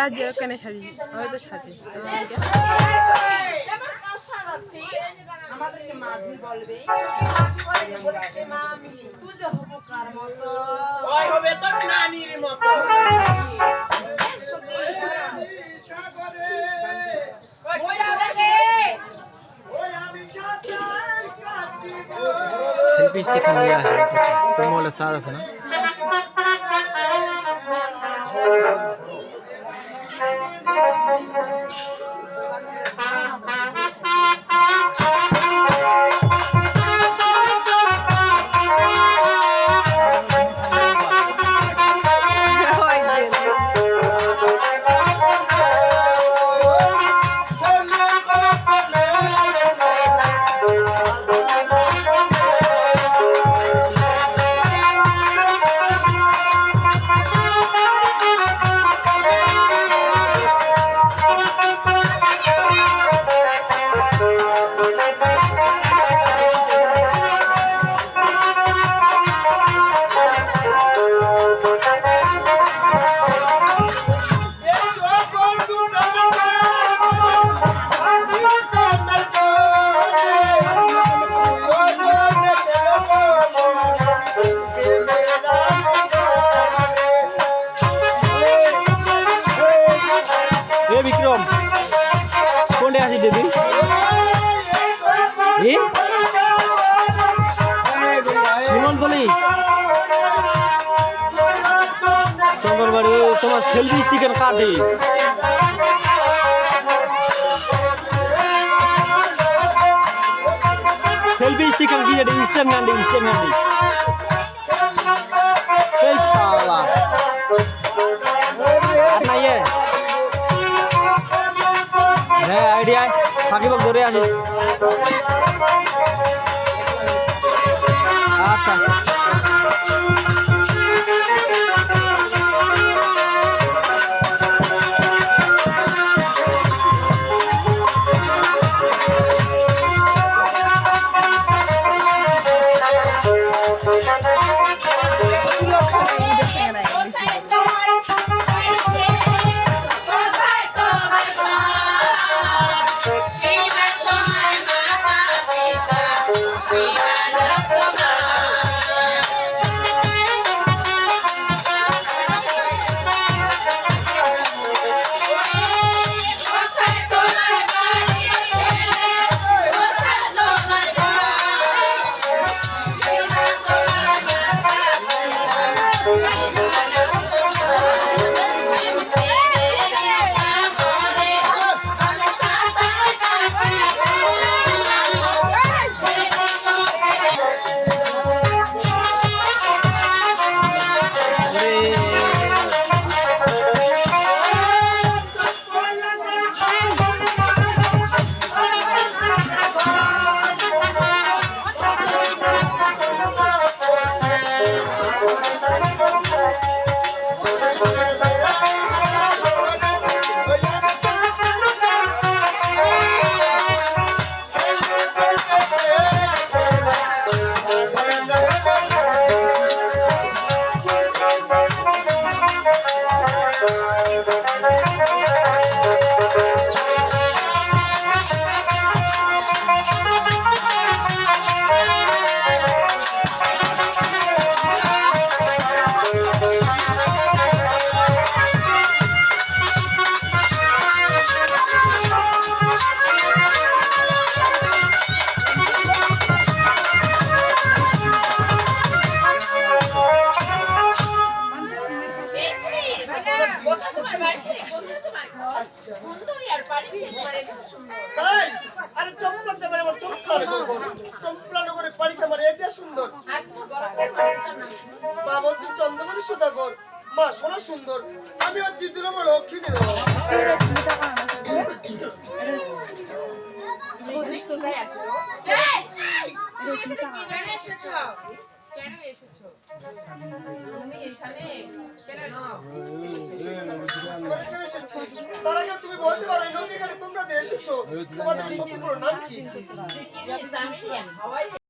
আজ কেন সাজি আমি তো সাজি আমাদেরকে মাধুরী বলবে তুই যে হবো কার মতো ওই হবে তোর নানির মতো সেলফি স্টিক নিয়ে আসে তোমার হলে চার্জ আছে না বিক্রম কোনটা আছি দিদি হিমন্তলি চন্দ্রবাড়ি তোমার সেলফি স্টিকের কাটে সেলফি স্টিকের কি এটা স্ট্যান্ড গান্ডি এই শালা আর নাই হ্যাঁ আইডিয়া সাকিব ধরে আসিস আচ্ছা মা সোনা সুন্দর আমি ওর জিদ্দুর বড় কিনে দেবো কেন এসেছো তার আগে তুমি বলতে পারো এই নদীর ঘাটে তোমরা এসেছো তোমাদের সম্পূর্ণ নাম কি